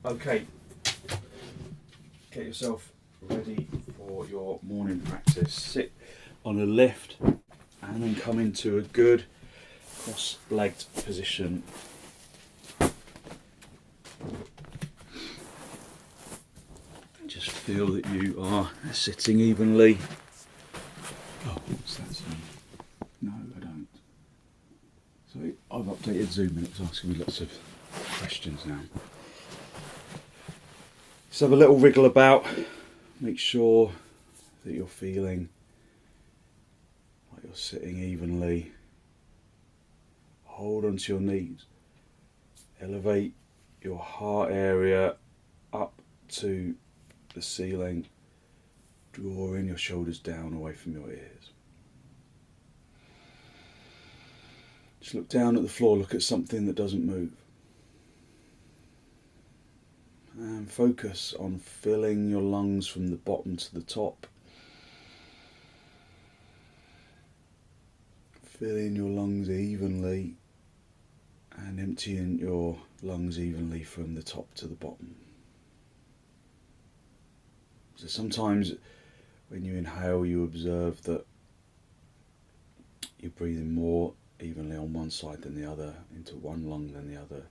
Okay, get yourself ready for your morning practice. Sit on a lift and then come into a good cross-legged position. Just feel that you are sitting evenly. Oh, what's that sound? No, I don't. So I've updated Zoom and it's asking me lots of questions now. Just have a little wriggle about. Make sure that you're feeling like you're sitting evenly. Hold onto your knees. Elevate your heart area up to the ceiling. Drawing your shoulders down away from your ears. Just look down at the floor. Look at something that doesn't move. And focus on filling your lungs from the bottom to the top. Filling your lungs evenly and emptying your lungs evenly from the top to the bottom. So sometimes when you inhale, you observe that you're breathing more evenly on one side than the other, into one lung than the other.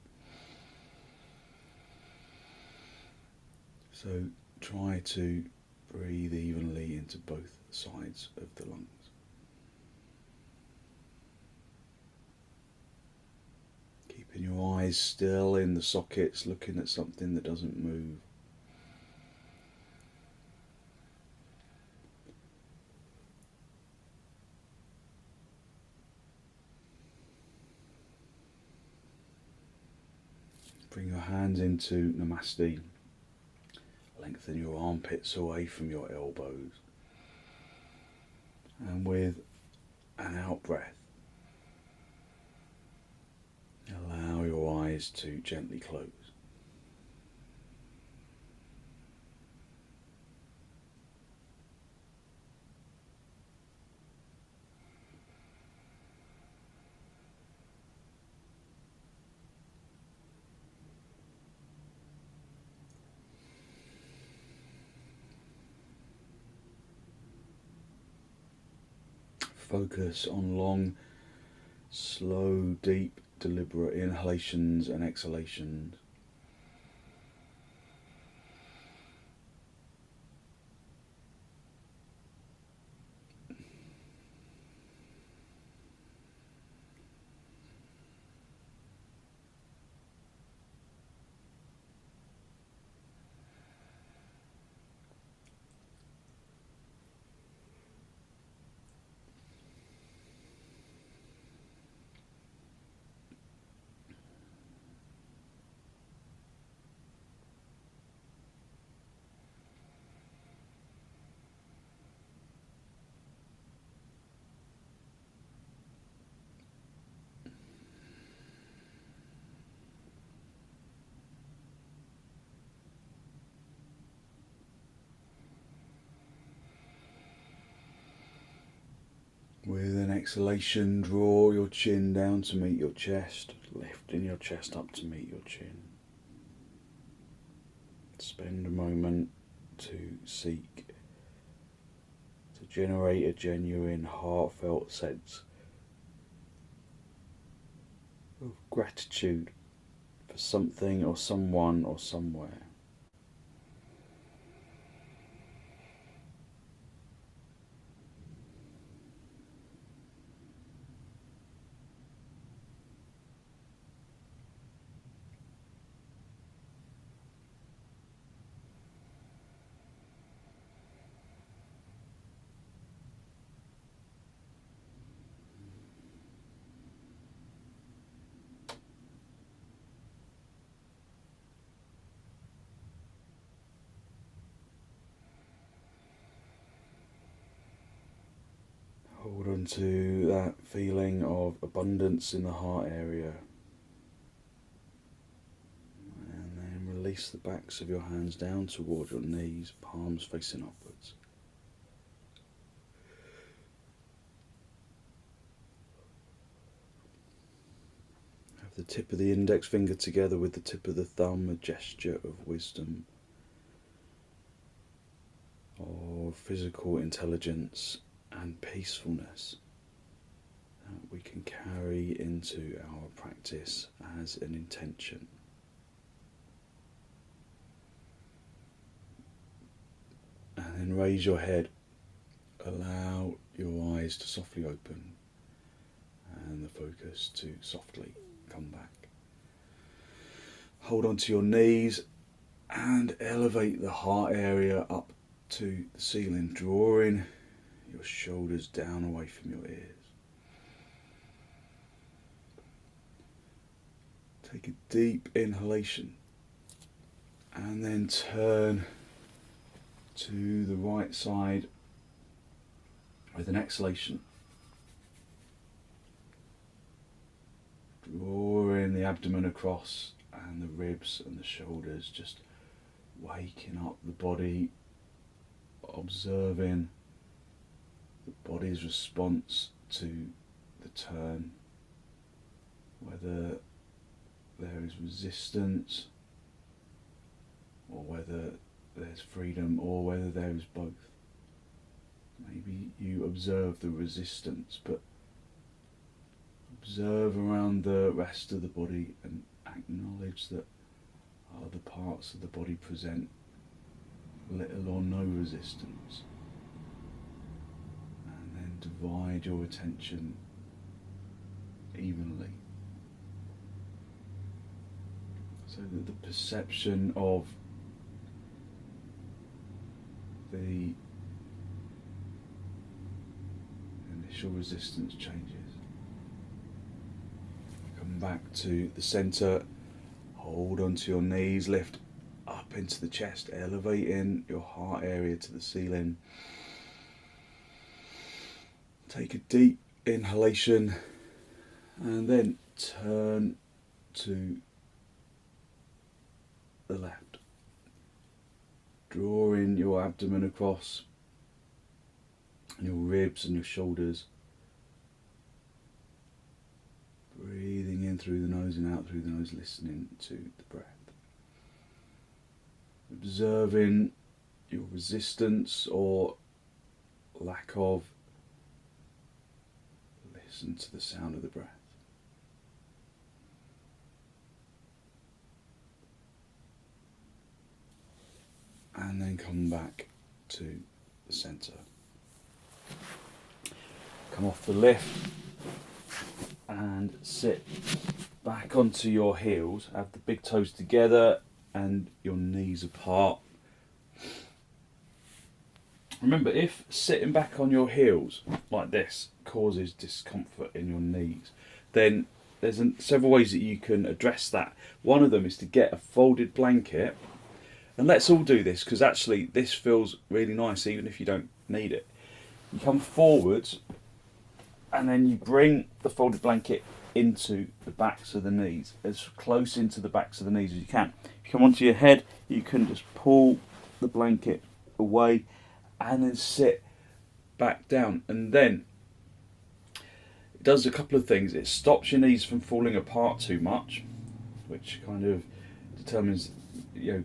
So try to breathe evenly into both sides of the lungs. Keeping your eyes still in the sockets, looking at something that doesn't move. Bring your hands into Namaste. Lengthen your armpits away from your elbows. And with an out breath, allow your eyes to gently close. Focus on long, slow, deep, deliberate inhalations and exhalations. With an exhalation, draw your chin down to meet your chest, lifting your chest up to meet your chin. Spend a moment to seek, to generate a genuine, heartfelt sense of gratitude for something or someone or somewhere. Hold on to that feeling of abundance in the heart area. And then release the backs of your hands down towards your knees, palms facing upwards. Have the tip of the index finger together with the tip of the thumb, a gesture of wisdom, or physical intelligence and peacefulness that we can carry into our practice as an intention. And then raise your head, allow your eyes to softly open and the focus to softly come back. Hold on to your knees and elevate the heart area up to the ceiling, drawing your shoulders down away from your ears. Take a deep inhalation and then turn to the right side with an exhalation. Drawing the abdomen across and the ribs and the shoulders, just waking up the body, observing the body's response to the turn, whether there is resistance or whether there's freedom or whether there is both. Maybe you observe the resistance, but observe around the rest of the body and acknowledge that other parts of the body present little or no resistance. And then divide your attention evenly, so that the perception of the initial resistance changes. Come back to the centre, hold onto your knees, lift up into the chest, elevating your heart area to the ceiling. Take a deep inhalation and then turn to the left, drawing your abdomen across and your ribs and your shoulders, breathing in through the nose and out through the nose, listening to the breath, observing your resistance or lack of. Listen to the sound of the breath. And then come back to the centre. Come off the lift and sit back onto your heels. Have the big toes together and your knees apart. Remember, if sitting back on your heels like this causes discomfort in your knees, then there's several ways that you can address that. One of them is to get a folded blanket. And let's all do this, because actually this feels really nice even if you don't need it. You come forwards and then you bring the folded blanket into the backs of the knees, as close into the backs of the knees as you can. If you come onto your head, you can just pull the blanket away and then sit back down. And then it does a couple of things. It stops your knees from falling apart too much, which kind of determines, you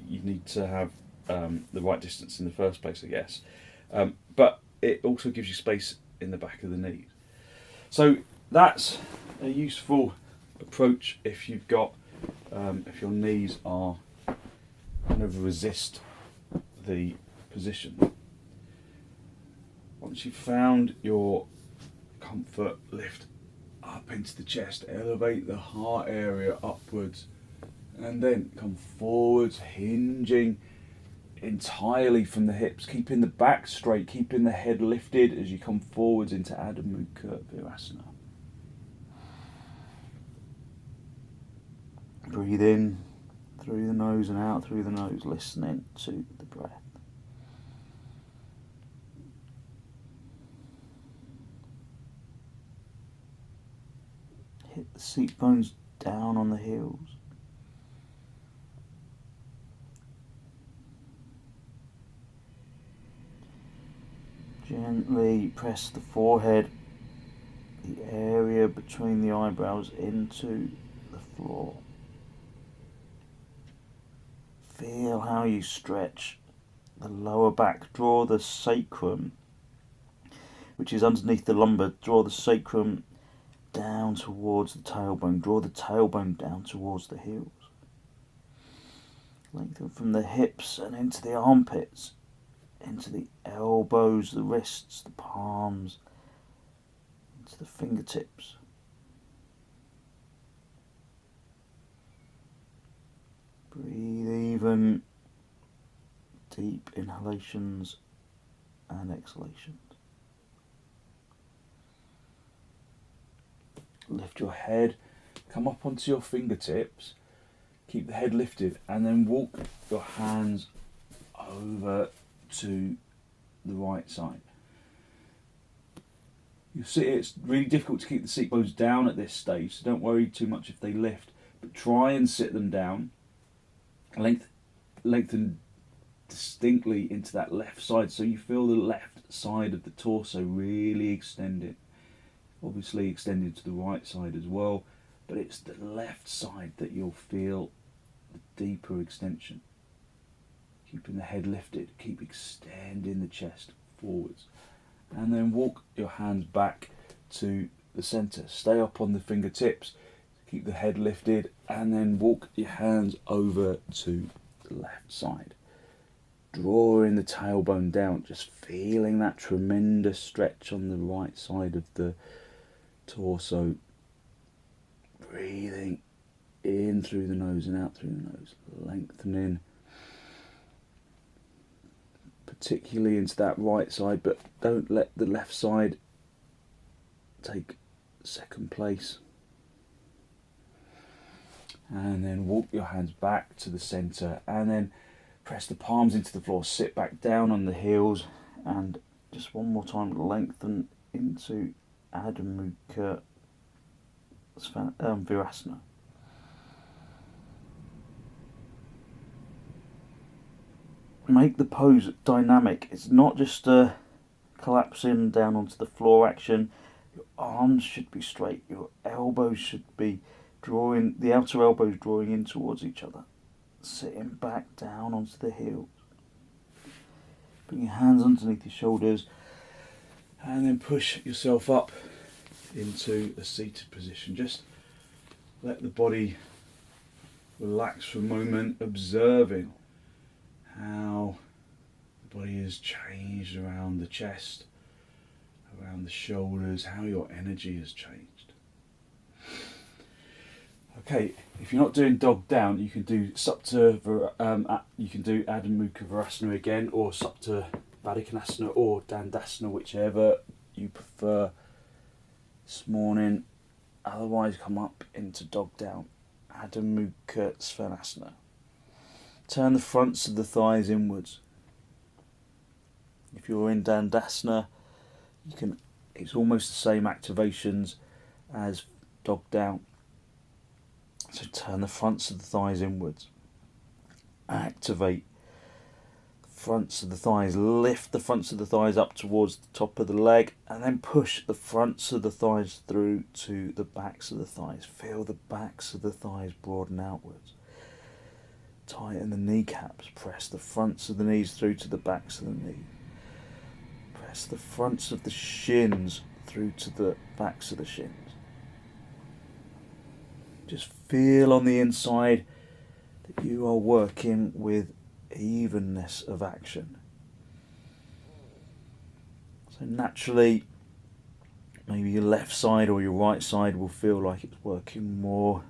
need to have the right distance in the first place, I guess. But it also gives you space in the back of the knees. So that's a useful approach if you've got, if your knees are kind of resist the position. Once you've found your comfort, lift up into the chest, elevate the heart area upwards, and then come forwards, hinging entirely from the hips, keeping the back straight, keeping the head lifted as you come forwards into Adho Mukha Virasana. Breathe in through the nose and out through the nose, listening to the breath. Hit the seat bones down on the heels. Gently press the forehead, the area between the eyebrows, into how you stretch the lower back. Draw the sacrum, which is underneath the lumbar, draw the sacrum down towards the tailbone. Draw the tailbone down towards the heels. Lengthen from the hips and into the armpits, into the elbows, the wrists, the palms, into the fingertips. Breathe even deep inhalations and exhalations. Lift your head, come up onto your fingertips, keep the head lifted, and then walk your hands over to the right side. You see, it's really difficult to keep the seat bones down at this stage, so don't worry too much if they lift, but try and sit them down. Lengthen distinctly into that left side, so you feel the left side of the torso really extended. Obviously extended to the right side as well, but it's the left side that you'll feel the deeper extension. Keeping the head lifted, keep extending the chest forwards, and then walk your hands back to the centre. Stay up on the fingertips, keep the head lifted, and then walk your hands over to the left side. Drawing the tailbone down, just feeling that tremendous stretch on the right side of the torso. Breathing in through the nose and out through the nose, lengthening particularly into that right side, but don't let the left side take second place. And then walk your hands back to the centre, and then press the palms into the floor, sit back down on the heels, and just one more time lengthen into Adho Mukha Virasana. Make the pose dynamic. It's not just a collapsing down onto the floor action. Your arms should be straight. Your elbows should be drawing, the outer elbows drawing in towards each other. Sitting back down onto the heels. Bring your hands underneath your shoulders, and then push yourself up into a seated position. Just let the body relax for a moment, observing how the body has changed around the chest, around the shoulders, how your energy has changed. Okay, if you're not doing dog down, you can do you can do Adho Mukha Virasana again, or Supta Padangusthasana, or Dandasana, whichever you prefer this morning. Otherwise, come up into dog down, Adho Mukha Svanasana. Turn the fronts of the thighs inwards. If you're in Dandasana, it's almost the same activations as dog down. So turn the fronts of the thighs inwards. Activate the fronts of the thighs. Lift the fronts of the thighs up towards the top of the leg, and then push the fronts of the thighs through to the backs of the thighs. Feel the backs of the thighs broaden outwards. Tighten the kneecaps. Press the fronts of the knees through to the backs of the knees. Press the fronts of the shins through to the backs of the shins. Just feel on the inside that you are working with evenness of action. So naturally, maybe your left side or your right side will feel like it's working more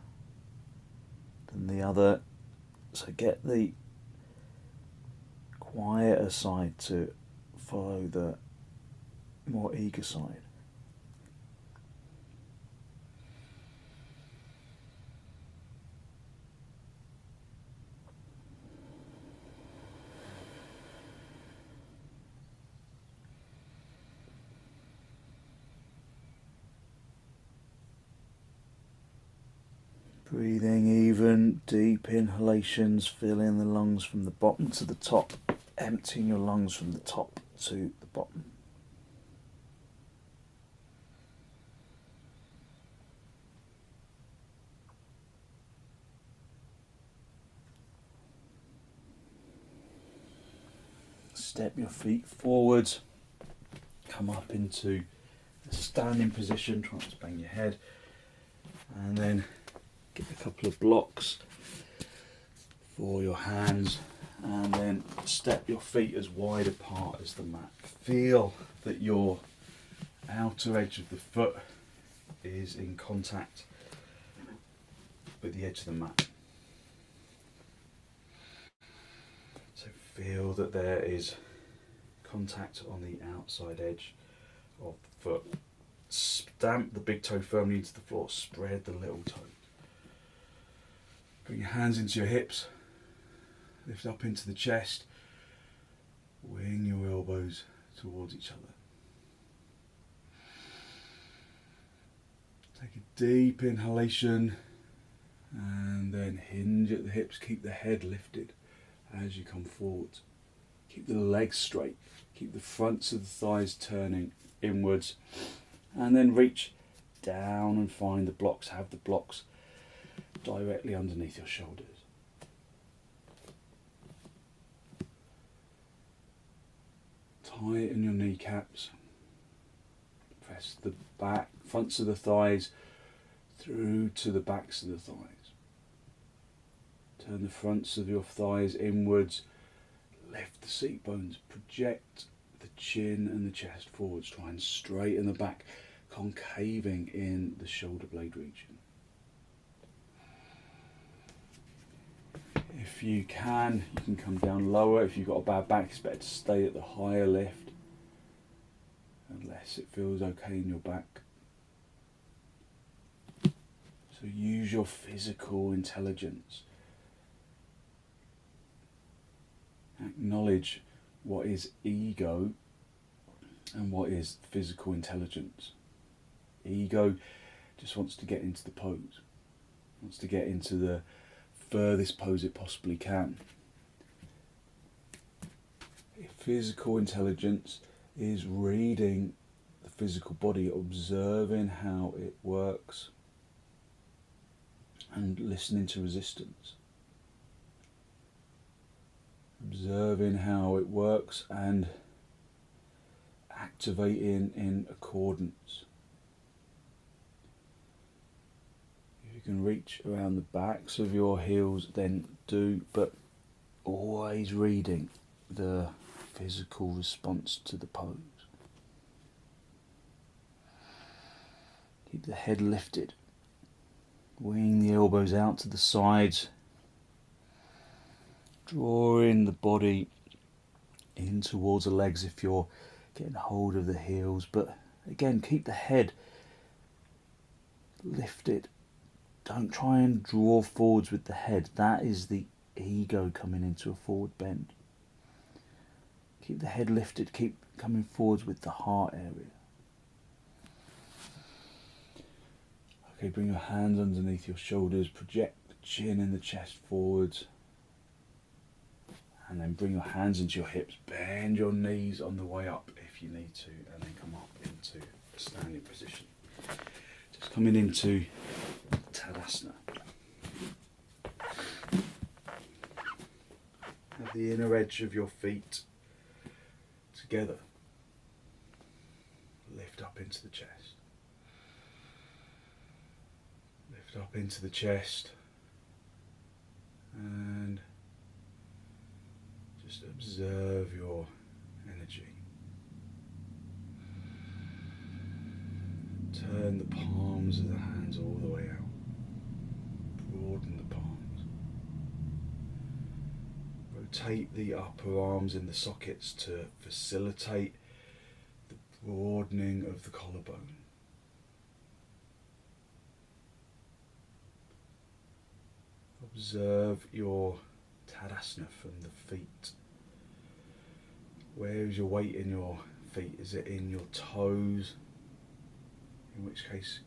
than the other. So get the quieter side to follow the more eager side. Breathing even, deep inhalations, filling the lungs from the bottom to the top, emptying your lungs from the top to the bottom. step your feet forwards, come up into a standing position, try not to bang your head, and then get a couple of blocks for your hands, and then step your feet as wide apart as the mat. Feel that your outer edge of the foot is in contact with the edge of the mat. So feel that there is contact on the outside edge of the foot. Stamp the big toe firmly into the floor, spread the little toe. Bring your hands into your hips, lift up into the chest, wing your elbows towards each other. Take a deep inhalation and then hinge at the hips, keep the head lifted as you come forward. Keep the legs straight, keep the fronts of the thighs turning inwards, and then reach down and find the blocks. Have the blocks directly underneath your shoulders. Tighten your kneecaps. Press the fronts of the thighs through to the backs of the thighs. Turn the fronts of your thighs inwards. Lift the seat bones. Project the chin and the chest forwards. Try and straighten the back, concaving in the shoulder blade region. If you can come down lower. If you've got a bad back, it's better to stay at the higher lift, unless it feels okay in your back. So use your physical intelligence. Acknowledge what is ego and what is physical intelligence. Ego just wants to get into the pose, wants to get into the furthest pose it possibly can. Physical intelligence is reading the physical body, observing how it works and listening to resistance. Observing how it works and activating in accordance. If you can reach around the backs of your heels, then do, but always reading the physical response to the pose. Keep the head lifted. Wing the elbows out to the sides. Drawing the body in towards the legs if you're getting hold of the heels. But again, keep the head lifted. Don't try and draw forwards with the head. That is the ego coming into a forward bend. Keep the head lifted. Keep coming forwards with the heart area. Okay, bring your hands underneath your shoulders. Project the chin and the chest forwards. And then bring your hands into your hips. Bend your knees on the way up if you need to. And then come up into a standing position. Just coming into Tadasana. Have the inner edge of your feet together. Lift up into the chest. Lift up into the chest. And just observe your energy. Turn the palms of the hands all the way out. Broaden the palms. Rotate the upper arms in the sockets to facilitate the broadening of the collarbone. Observe your Tadasana from the feet. Where is your weight in your feet? Is it in your toes? In which case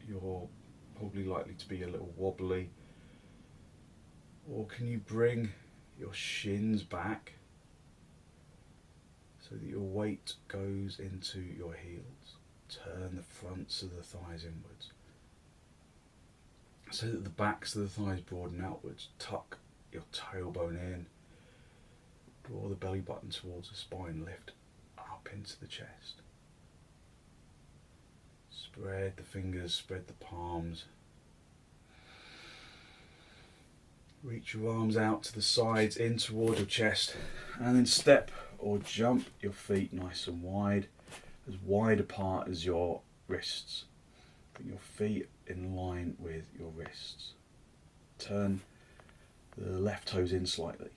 you're probably likely to be a little wobbly. Or can you bring your shins back so that your weight goes into your heels? Turn the fronts of the thighs inwards so that the backs of the thighs broaden outwards. Tuck your tailbone in. Draw the belly button towards the spine, lift up into the chest. Spread the fingers, spread the palms. Reach your arms out to the sides, in towards your chest, and then step or jump your feet nice and wide apart as your wrists. Bring your feet in line with your wrists. Turn the left toes in slightly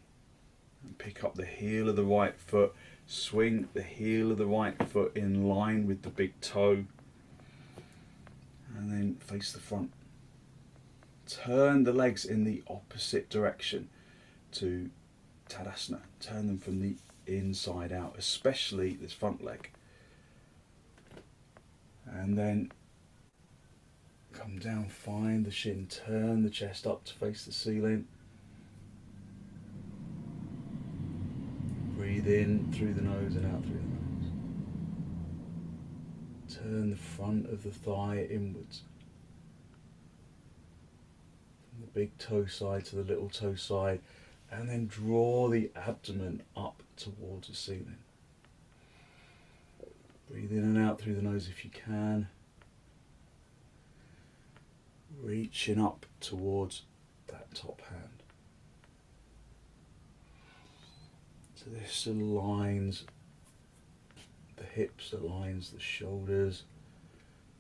and pick up the heel of the right foot. Swing the heel of the right foot in line with the big toe, and then face the front. Turn the legs in the opposite direction to Tadasana. Turn them from the inside out, especially this front leg. And then come down, find the shin, turn the chest up to face the ceiling. Breathe in through the nose and out through the nose. Turn the front of the thigh inwards. From the big toe side to the little toe side, and then draw the abdomen up towards the ceiling. Breathe in and out through the nose if you can. Reaching up towards that top hand. So this aligns the hips, aligns the shoulders,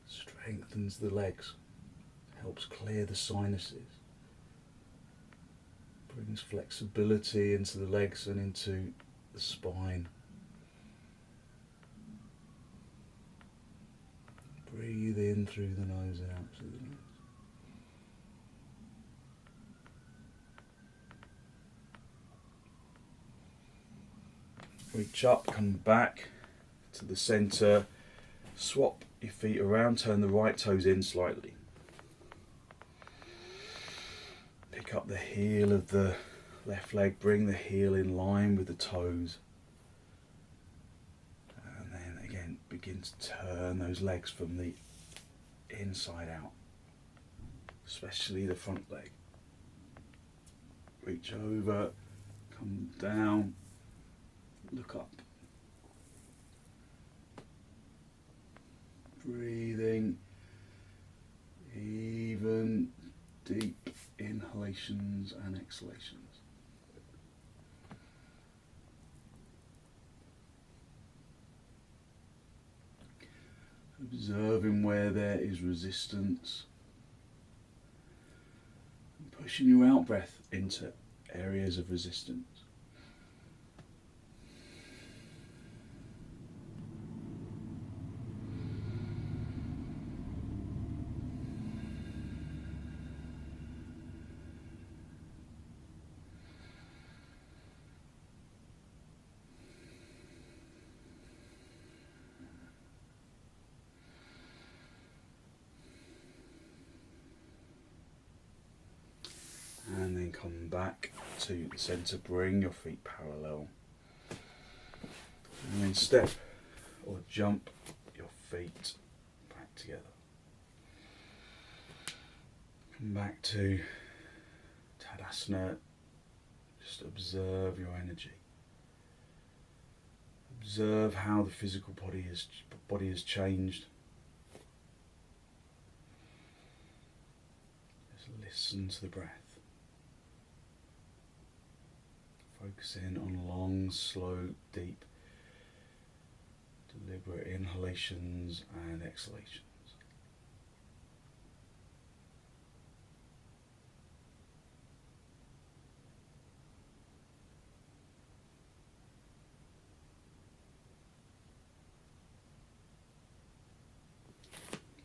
strengthens the legs, helps clear the sinuses, brings flexibility into the legs and into the spine. Breathe in through the nose and out through the nose. Reach up, come back to the centre, swap your feet around, turn the right toes in slightly. Pick up the heel of the left leg, bring the heel in line with the toes. And then again, begin to turn those legs from the inside out, especially the front leg. Reach over, come down. Look up. Breathing, even deep inhalations and exhalations. Observing where there is resistance. And pushing your out breath into areas of resistance. And then come back to the centre, bring your feet parallel. And then step or jump your feet back together. Come back to Tadasana. Just observe your energy. Observe how the physical body has changed. Just listen to the breath. Focusing on long, slow, deep, deliberate inhalations and exhalations.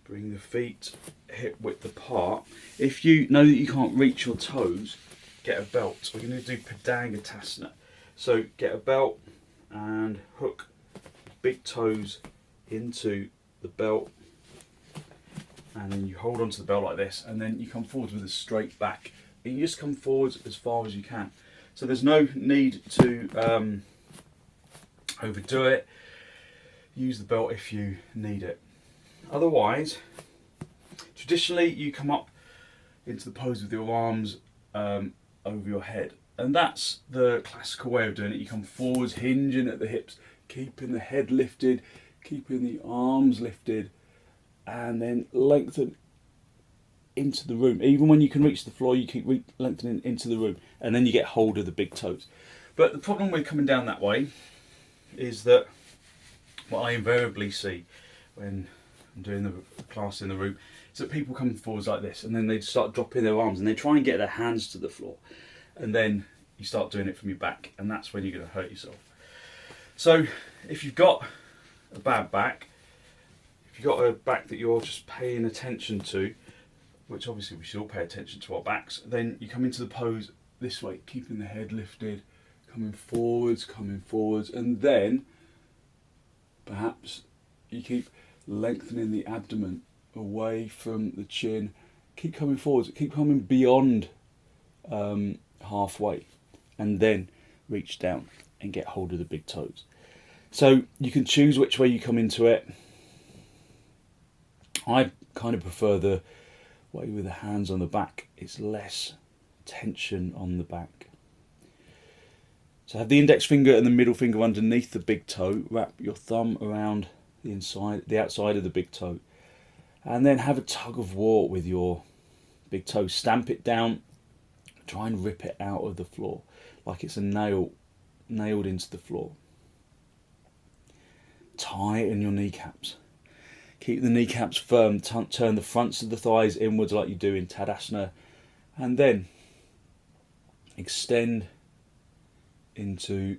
Bring the feet hip width apart. If you know that you can't reach your toes, get a belt. We're going to do padangusthasana. So get a belt and hook big toes into the belt, and then you hold onto the belt like this, and then you come forward with a straight back. And you just come forward as far as you can. So there's no need to overdo it. Use the belt if you need it. Otherwise, traditionally you come up into the pose with your arms over your head, And that's the classical way of doing it. You come forwards, hinging at the hips, keeping the head lifted, keeping the arms lifted, and then lengthen into the room. Even when you can reach the floor, you keep lengthening into the room, and then you get hold of the big toes. But the problem with coming down that way is that what I invariably see when I'm doing the class in the room is that people come forwards like this, and then they start dropping their arms, and they try and get their hands to the floor, and then you start doing it from your back, and that's when you're going to hurt yourself. So if you've got a bad back, if you've got a back that you're just paying attention to, which obviously we should all pay attention to our backs, then you come into the pose this way, keeping the head lifted, coming forwards, and then perhaps you keep lengthening the abdomen away from the chin, keep coming forwards, keep coming beyond halfway, and then reach down and get hold of the big toes. So you can choose which way you come into it. I kind of prefer the way with the hands on the back. It's less tension on the back. So have the index finger and the middle finger underneath the big toe. Wrap your thumb around the outside of the big toe, and then have a tug of war with your big toe. Stamp it down. Try and rip it out of the floor like it's a nail nailed into the floor. Tighten your kneecaps. Keep the kneecaps firm. Turn the fronts of the thighs inwards like you do in Tadasana, and then extend into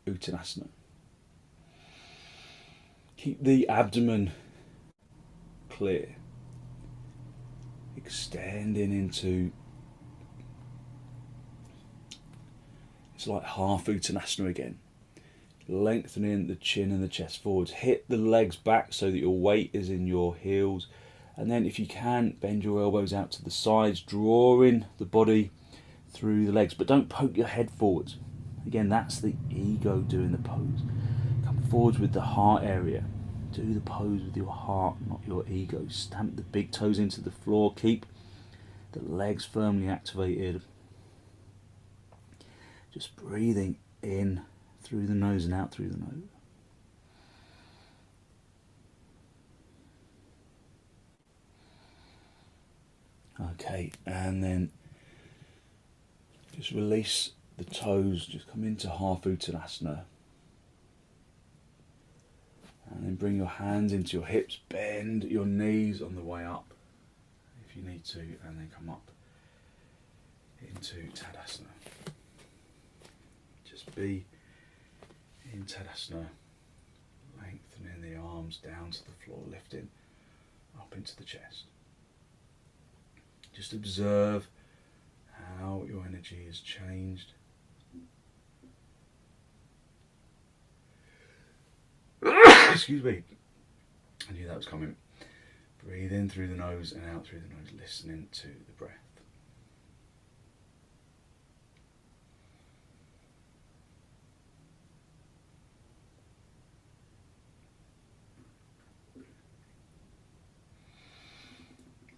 Uttanasana. Keep the abdomen clear. Extending into, it's like half Uttanasana again. Lengthening the chin and the chest forwards. Hit the legs back so that your weight is in your heels. And then if you can, bend your elbows out to the sides, drawing the body through the legs. But don't poke your head forwards. Again, that's the ego doing the pose. Come forwards with the heart area. Do the pose with your heart, not your ego. Stamp the big toes into the floor. Keep the legs firmly activated. Just breathing in through the nose and out through the nose. Okay, and then just release the toes, just come into half Uttanasana. And then bring your hands into your hips, bend your knees on the way up if you need to, and then come up into Tadasana. Just be in Tadasana, lengthening the arms down to the floor, lifting up into the chest. Just observe how your energy has changed. Excuse me. I knew that was coming. Breathe in through the nose and out through the nose, listening to the breath.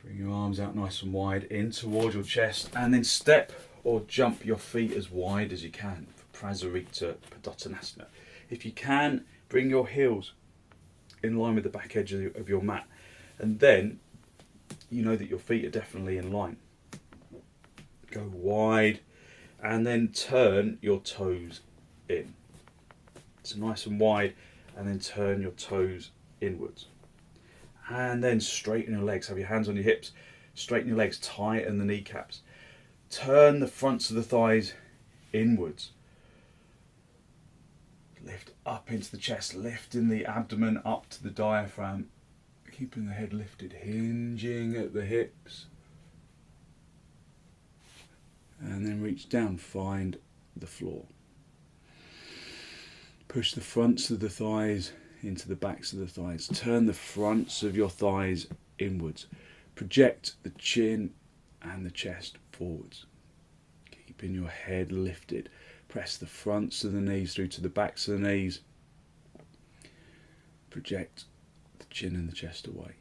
Bring your arms out nice and wide in towards your chest, and then step or jump your feet as wide as you can for prasarita padottanasana. If you can, bring your heels in line with the back edge of your mat, and then you know that your feet are definitely in line. Go wide and then turn your toes in. So nice and wide, and then turn your toes inwards. And then straighten your legs. Have your hands on your hips. Straighten your legs, tighten the kneecaps. Turn the fronts of the thighs inwards. Lift up into the chest, lifting the abdomen up to the diaphragm, keeping the head lifted, hinging at the hips. And then reach down, find the floor. Push the fronts of the thighs into the backs of the thighs. Turn the fronts of your thighs inwards. Project the chin and the chest forwards. Keeping your head lifted. Press the fronts of the knees through to the backs of the knees. Project the chin and the chest away.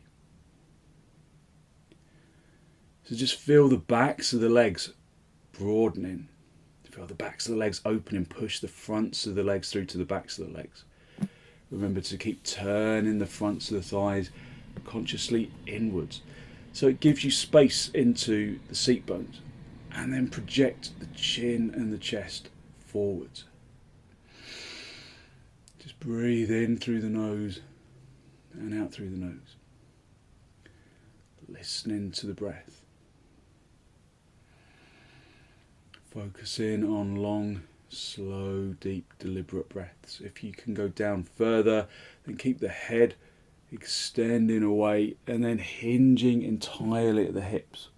So just feel the backs of the legs broadening. Feel the backs of the legs open and push the fronts of the legs through to the backs of the legs. Remember to keep turning the fronts of the thighs consciously inwards. So it gives you space into the seat bones, and then project the chin and the chest forwards. Just breathe in through the nose and out through the nose. Listening to the breath. Focusing on long, slow, deep, deliberate breaths. If you can go down further, then keep the head extending away and then hinging entirely at the hips.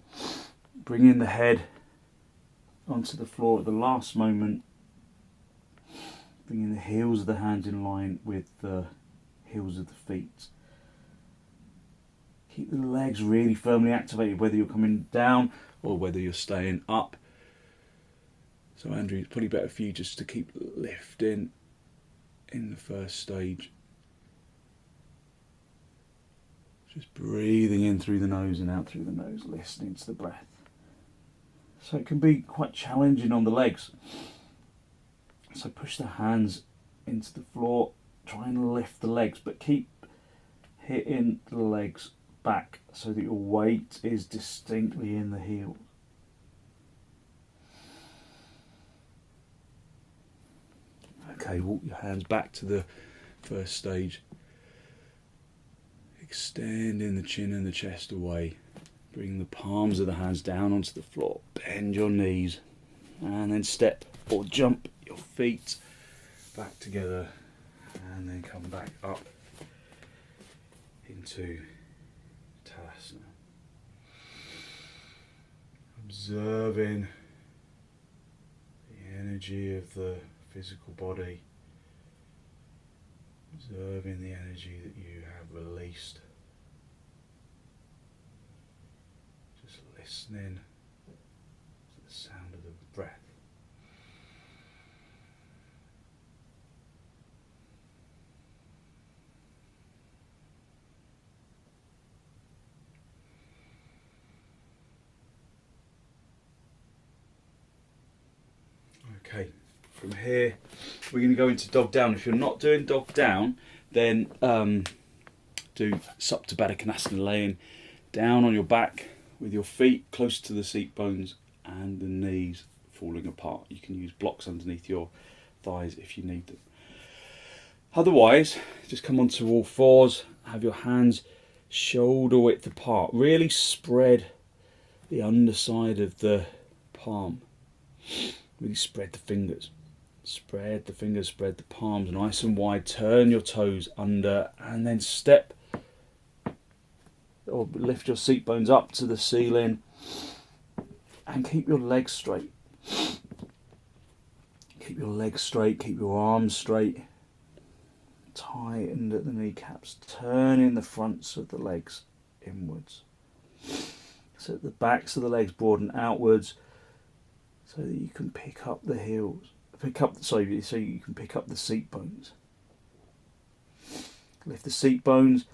Bringing the head onto the floor at the last moment. Bringing the heels of the hands in line with the heels of the feet. Keep the legs really firmly activated, whether you're coming down or whether you're staying up. So Andrew, it's probably better for you just to keep lifting in the first stage. Just breathing in through the nose and out through the nose, listening to the breath. So it can be quite challenging on the legs. So push the hands into the floor, try and lift the legs, but keep hitting the legs back so that your weight is distinctly in the heels. Okay, walk your hands back to the first stage. Extending the chin and the chest away. Bring the palms of the hands down onto the floor. Bend your knees. And then step or jump your feet back together. And then come back up into Tadasana. Observing the energy of the physical body, observing the energy that you have released, just listening to the sound of the breath. Okay. From here, we're going to go into dog down. If you're not doing dog down, then do supta padangusthasana, laying down on your back with your feet close to the seat bones and the knees falling apart. You can use blocks underneath your thighs if you need them. Otherwise, just come onto all fours, have your hands shoulder width apart. Really spread the underside of the palm. Really spread the fingers. Spread the fingers, spread the palms nice and wide. Turn your toes under and then step or lift your seat bones up to the ceiling and keep your legs straight. Keep your legs straight, keep your arms straight. Tighten at the kneecaps, turning the fronts of the legs inwards. So that the backs of the legs broaden outwards so that you can pick up the heels. So you can pick up the seat bones. Lift the seat bones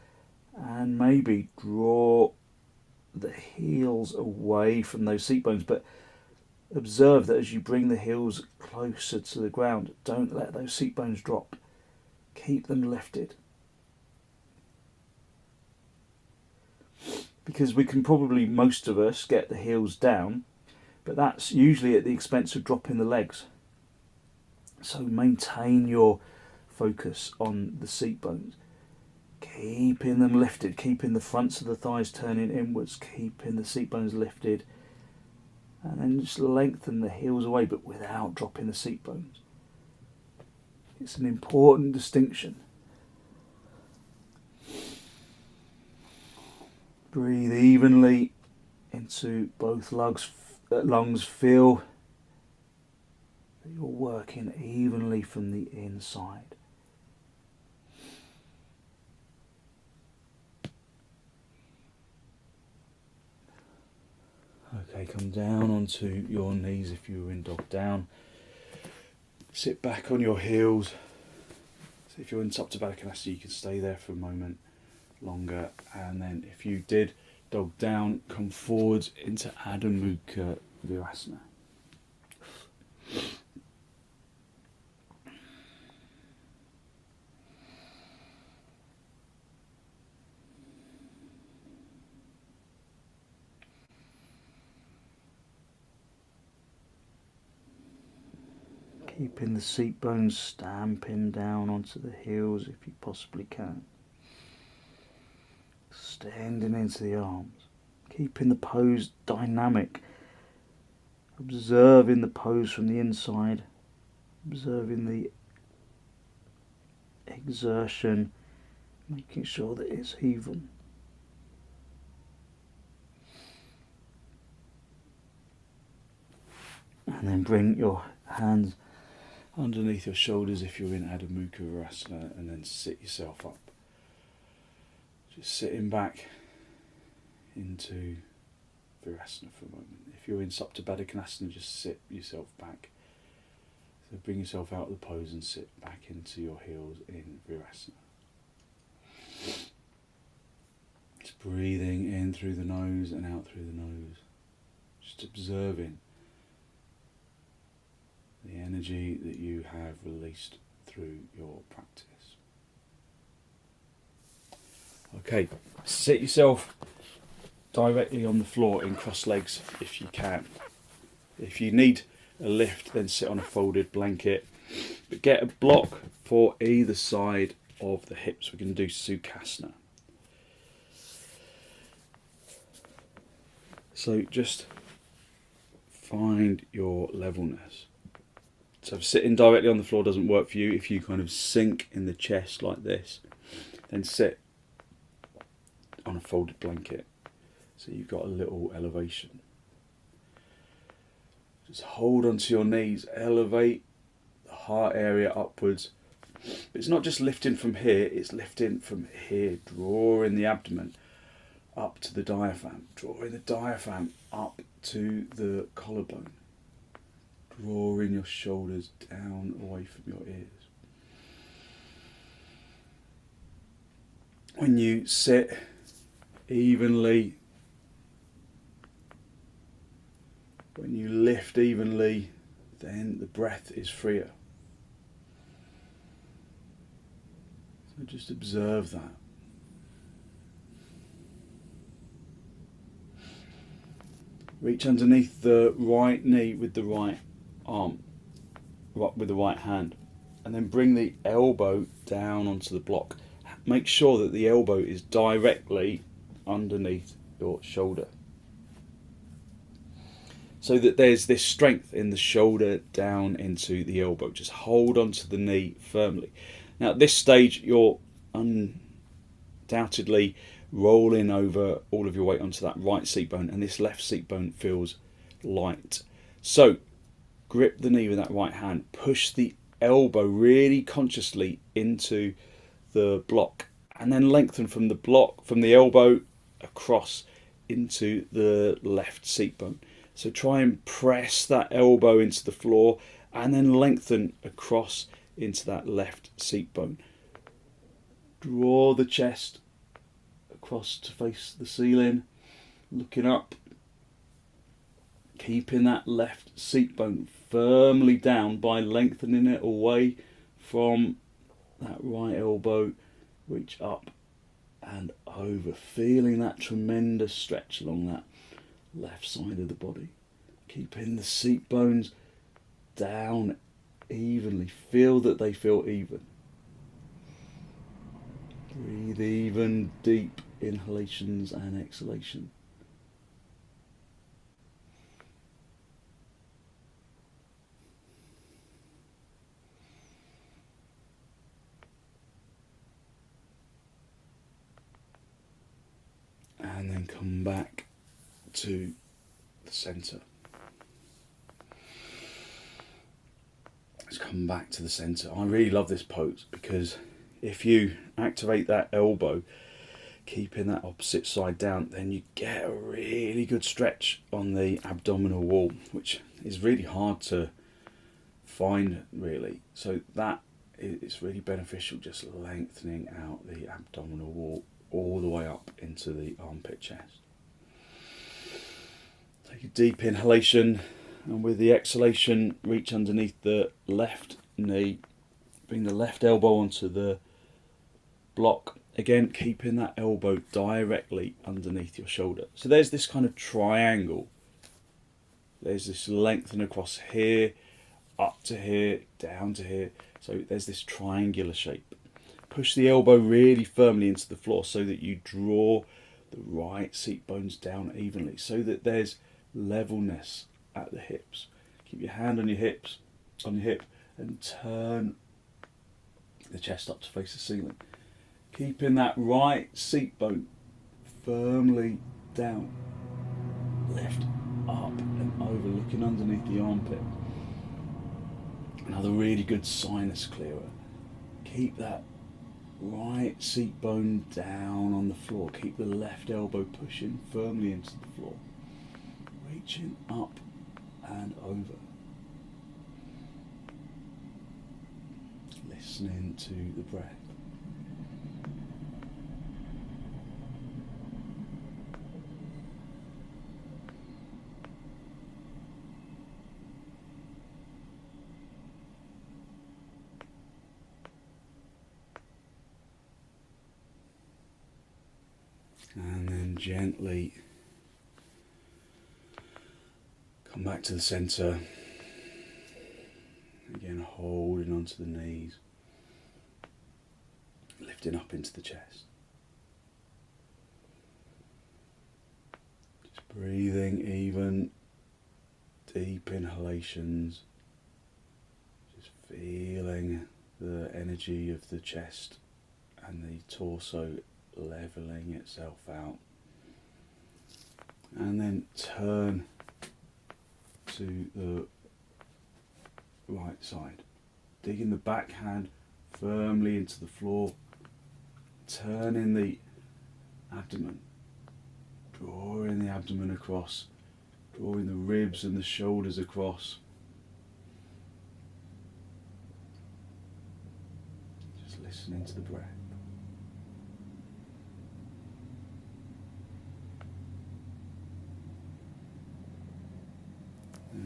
and maybe draw the heels away from those seat bones, but observe that as you bring the heels closer to the ground, don't let those seat bones drop. Keep them lifted. Because we can probably, most of us, get the heels down, but that's usually at the expense of dropping the legs. So maintain your focus on the seat bones, keeping them lifted, keeping the fronts of the thighs turning inwards, keeping the seat bones lifted, and then just lengthen the heels away, but without dropping the seat bones. It's an important distinction. Breathe evenly into both lungs. Feel that you're working evenly from the inside. Okay, come down onto your knees if you were in dog down. Sit back on your heels. So if you're in supta padangusthasana, you can stay there for a moment longer, and then if you did dog down, come forwards into Adho Mukha virasana. Keeping the seat bones stamping down onto the heels if you possibly can. Extending into the arms. Keeping the pose dynamic. Observing the pose from the inside. Observing the exertion. Making sure that it's even. And then bring your hands underneath your shoulders if you're in Adho Mukha virasana, and then sit yourself up. Just sitting back into virasana for a moment. If you're in Supta Padangusthasana, just sit yourself back. So bring yourself out of the pose and sit back into your heels in virasana. Just breathing in through the nose and out through the nose. Just observing the energy that you have released through your practice. Okay, sit yourself directly on the floor in cross legs if you can. If you need a lift, then sit on a folded blanket. But get a block for either side of the hips. We're going to do sukhasana. So just find your levelness. So if sitting directly on the floor doesn't work for you, if you kind of sink in the chest like this, then sit on a folded blanket. So you've got a little elevation. Just hold onto your knees, elevate the heart area upwards. But it's not just lifting from here, it's lifting from here, drawing the abdomen up to the diaphragm, drawing the diaphragm up to the collarbone. Drawing your shoulders down away from your ears. When you sit evenly, when you lift evenly, then the breath is freer. So just observe that. Reach underneath the right knee with the right arm, with the right hand, and then bring the elbow down onto the block. Make sure that the elbow is directly underneath your shoulder, so that there's this strength in the shoulder down into the elbow. Just hold onto the knee firmly. Now at this stage you're undoubtedly rolling over all of your weight onto that right seat bone, and this left seat bone feels light. So grip the knee with that right hand, push the elbow really consciously into the block, and then lengthen from the block, from the elbow across into the left seat bone. So try and press that elbow into the floor and then lengthen across into that left seat bone. Draw the chest across to face the ceiling, looking up, keeping that left seat bone firmly down by lengthening it away from that right elbow. Reach up and over, feeling that tremendous stretch along that left side of the body. Keeping the seat bones down evenly. Feel that they feel even. Breathe even, deep inhalations and exhalation. And then come back to the centre. Let's come back to the centre. I really love this pose because if you activate that elbow, keeping that opposite side down, then you get a really good stretch on the abdominal wall, which is really hard to find really. So that is really beneficial, just lengthening out the abdominal wall all the way up into the armpit chest. Take a deep inhalation, and with the exhalation reach underneath the left knee, bring the left elbow onto the block, again keeping that elbow directly underneath your shoulder. So there's this kind of triangle, there's this lengthening across here, up to here, down to here. So there's this triangular shape. Push the elbow really firmly into the floor so that you draw the right seat bones down evenly, so that there's levelness at the hips. Keep your hand on your hips, on your hip, and turn the chest up to face the ceiling. Keeping that right seat bone firmly down. Lift up and over, looking underneath the armpit. Another really good sinus clearer. Keep that right seat bone down on the floor. Keep the left elbow pushing firmly into the floor. Reaching up and over. Listening to the breath. And then gently come back to the centre. Again, holding onto the knees. Lifting up into the chest. Just breathing even deep inhalations. Just feeling the energy of the chest and the torso levelling itself out, and then turn to the right side, digging the backhand firmly into the floor, turning the abdomen, drawing the abdomen across, drawing the ribs and the shoulders across, just listening to the breath.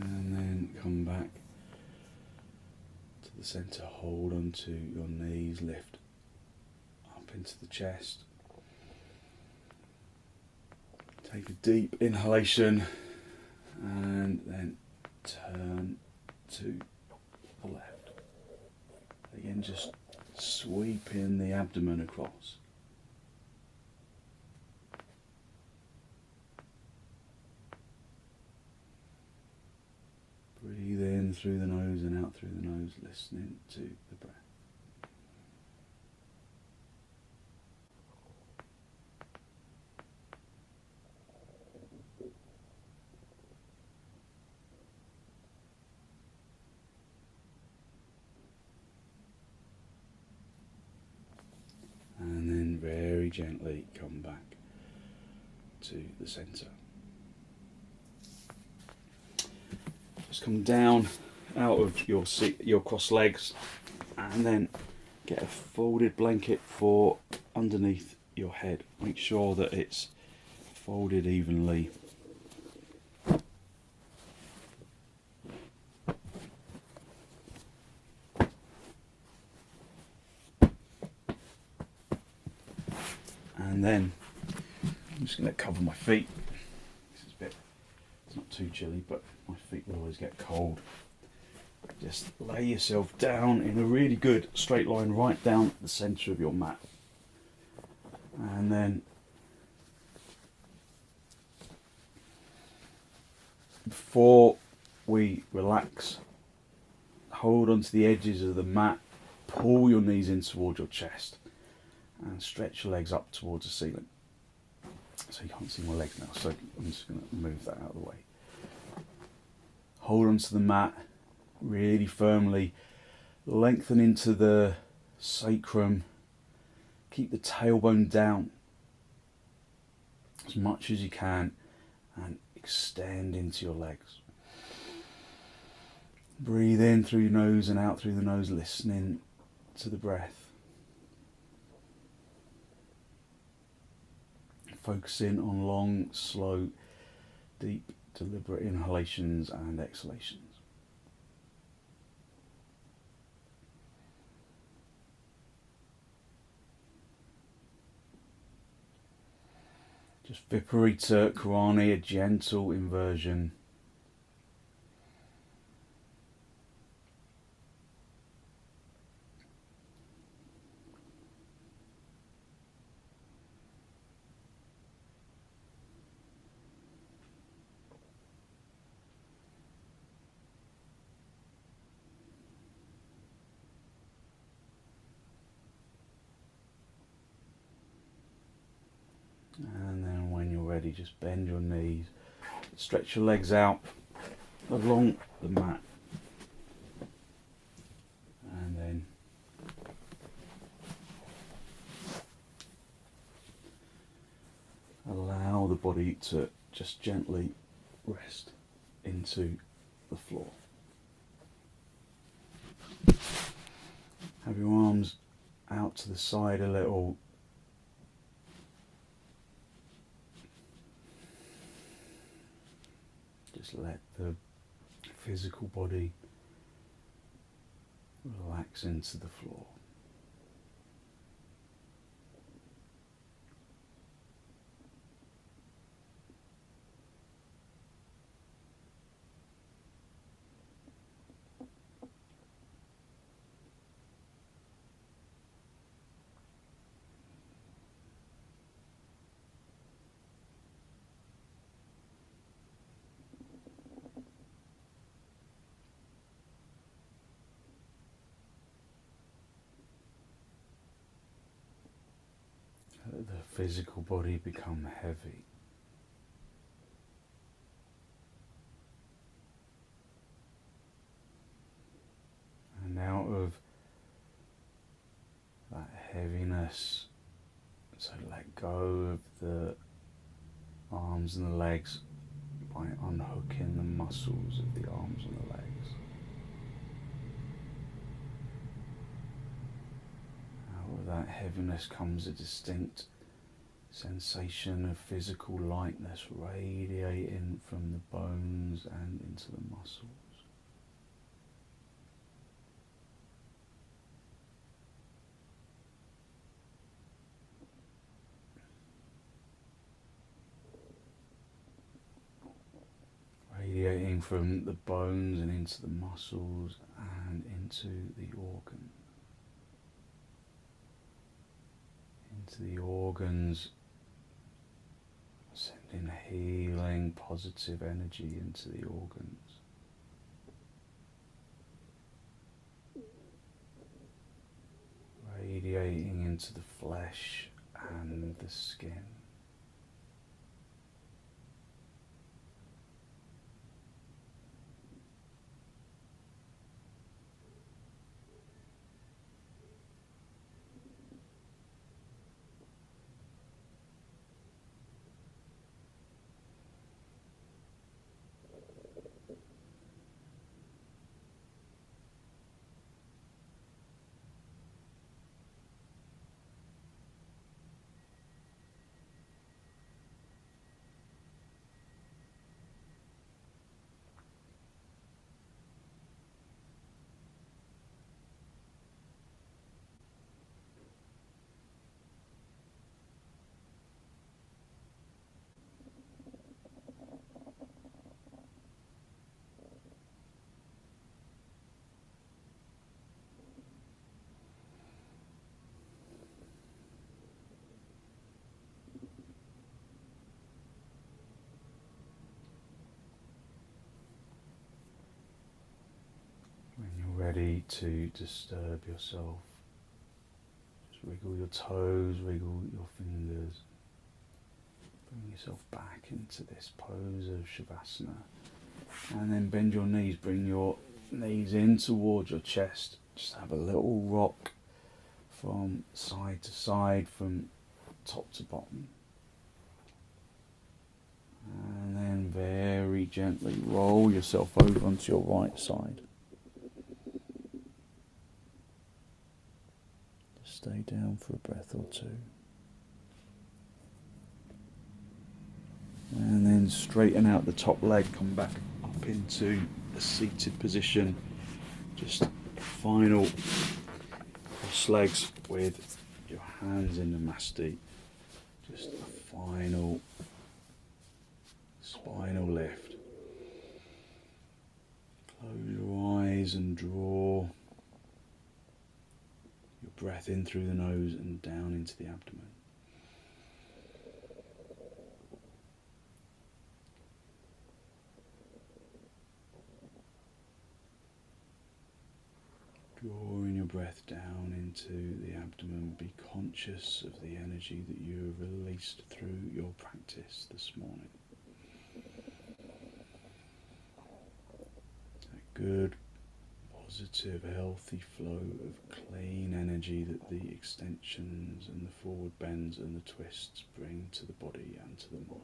And then come back to the centre, hold onto your knees, lift up into the chest. Take a deep inhalation and then turn to the left. Again, just sweeping the abdomen across. Breathe in through the nose and out through the nose, listening to the breath. And then very gently come back to the centre. Just come down out of your seat, your cross legs, and then get a folded blanket for underneath your head. Make sure that it's folded evenly. And then I'm just going to cover my feet. This is a bit, it's not too chilly, but my feet will always get cold. Just lay yourself down in a really good straight line right down the centre of your mat. And then before we relax, hold onto the edges of the mat, pull your knees in towards your chest and stretch your legs up towards the ceiling. So you can't see my legs now, so I'm just going to move that out of the way. Hold onto the mat really firmly, lengthen into the sacrum, keep the tailbone down as much as you can and extend into your legs. Breathe in through your nose and out through the nose, listening to the breath. Focusing on long, slow, deep, deliberate inhalations and exhalations. Just viparita, karanhi, a gentle inversion. And then when you're ready, just bend your knees, stretch your legs out along the mat, and then allow the body to just gently rest into the floor. Have your arms out to the side a little. Just let the physical body relax into the floor. Let the physical body become heavy. And out of that heaviness, so let go of the arms and the legs by unhooking the muscles of the arms and the legs. Out of that heaviness comes a distinct sensation of physical lightness radiating from the bones and into the muscles. Radiating from the bones and into the muscles and into the organ. Into the organs, sending healing, positive energy into the organs. Radiating into the flesh and the skin. When you're ready to disturb yourself, just wiggle your toes, wiggle your fingers. Bring yourself back into this pose of shavasana. And then bend your knees, bring your knees in towards your chest. Just have a little rock from side to side, from top to bottom. And then very gently roll yourself over onto your right side. Just stay down for a breath or two. And then straighten out the top leg, come back up into a seated position. Just final cross legs with your hands in the masti. Just a final spinal lift. Close your eyes and draw your breath in through the nose and down into the abdomen. Drawing your breath down into the abdomen, be conscious of the energy that you have released through your practice this morning. A good, positive, healthy flow of clean energy that the extensions and the forward bends and the twists bring to the body and to the mind.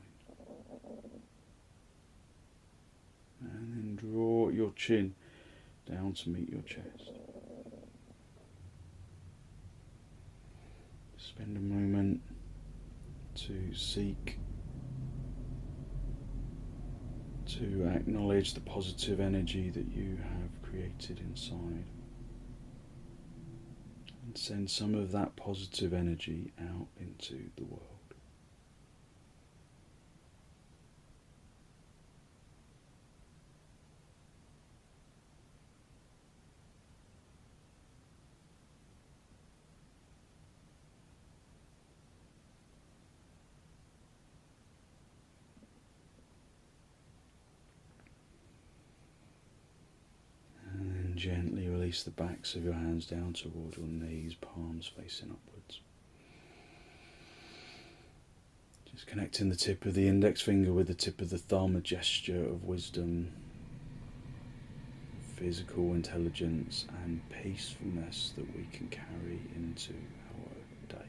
And then draw your chin down to meet your chest. Spend a moment to seek to acknowledge the positive energy that you have created inside, and send some of that positive energy out into the world. Gently release the backs of your hands down toward your knees, palms facing upwards. Just connecting the tip of the index finger with the tip of the thumb, a gesture of wisdom, physical intelligence and peacefulness that we can carry into our day.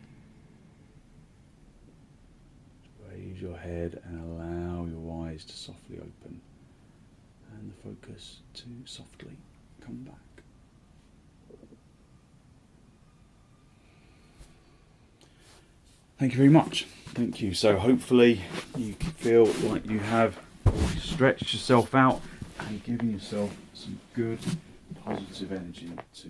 Raise your head and allow your eyes to softly open and the focus to softly come back. Thank you very much. Thank you. So hopefully you can feel like you have stretched yourself out and given yourself some good positive energy to